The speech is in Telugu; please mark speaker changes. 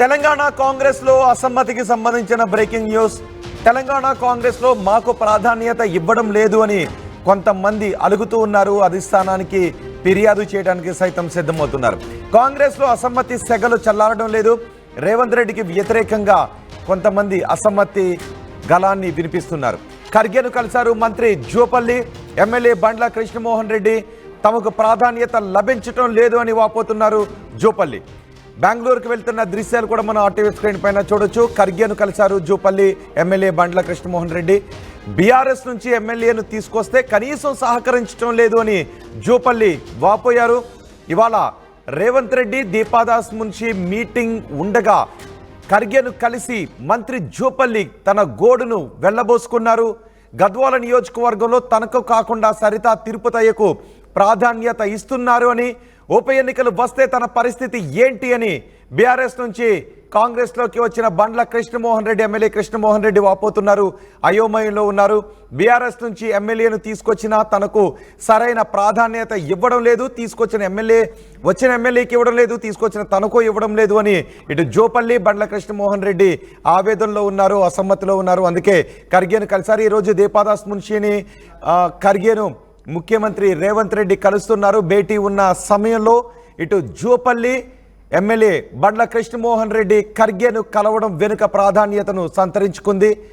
Speaker 1: తెలంగాణ కాంగ్రెస్ లో అసమ్మతికి సంబంధించిన బ్రేకింగ్ న్యూస్. తెలంగాణ కాంగ్రెస్ లో మాకు ప్రాధాన్యత ఇవ్వడం లేదు అని కొంతమంది అలుగుతూ ఉన్నారు. అధిష్టానానికి ఫిర్యాదు చేయడానికి సైతం సిద్ధమవుతున్నారు. కాంగ్రెస్ లో అసమ్మతి సెగలు చల్లారడం లేదు. రేవంత్ రెడ్డికి వ్యతిరేకంగా కొంతమంది అసమ్మతి గళాన్ని వినిపిస్తున్నారు. ఖర్గేను కలిశారు మంత్రి జూపల్లి. ఎమ్మెల్యే బండ్ల కృష్ణమోహన్ రెడ్డి తమకు ప్రాధాన్యత లభించడం లేదు అని వాపోతున్నారు జూపల్లి. బెంగళూరుకు వెళ్తున్న దృశ్యాలు కూడా మనం ఆర్టీవీ స్క్రీన్ పైన చూడొచ్చు. ఖర్గేను కలిశారు జూపల్లి ఎమ్మెల్యే బండ్ల కృష్ణమోహన్ రెడ్డి. బీఆర్ఎస్ నుంచి ఎమ్మెల్యేను తీసుకొస్తే కనీసం సహకరించడం లేదు అని జూపల్లి వాపోయారు. ఇవాళ రేవంత్ రెడ్డి దీపాదాస్ మున్షి మీటింగ్ ఉండగా ఖర్గేను కలిసి మంత్రి జూపల్లి తన గోడును వెళ్లబోసుకున్నారు. గద్వాల నియోజకవర్గంలో తనకు కాకుండా సరితా తిరుపతయ్యకు ప్రాధాన్యత ఇస్తున్నారు అని, ఉప ఎన్నికలు వస్తే తన పరిస్థితి ఏంటి అని బీఆర్ఎస్ నుంచి కాంగ్రెస్లోకి వచ్చిన బండ్ల కృష్ణమోహన్ రెడ్డి ఎమ్మెల్యే కృష్ణమోహన్ రెడ్డి వాపోతున్నారు. అయోమయంలో ఉన్నారు. బీఆర్ఎస్ నుంచి ఎమ్మెల్యేను తీసుకొచ్చినా తనకు సరైన ప్రాధాన్యత ఇవ్వడం లేదు, వచ్చిన ఎమ్మెల్యేకి ఇవ్వడం లేదు, తీసుకొచ్చిన తనకు ఇవ్వడం లేదు అని ఇటు జూపల్లి బండ్ల కృష్ణమోహన్ రెడ్డి ఆవేదనలో ఉన్నారు, అసమ్మతిలో ఉన్నారు. అందుకే ఖర్గేను కలిసారు. ఈరోజు దీపాదాస్ మున్షిని ఖర్గేను ముఖ్యమంత్రి రేవంత్ రెడ్డి కలుస్తున్నారు. భేటీ ఉన్న సమయంలో ఇటు జూపల్లి ఎమ్మెల్యే బండ్ల కృష్ణమోహన్ రెడ్డి ఖర్గేను కలవడం వెనుక ప్రాధాన్యతను సంతరించుకుంది.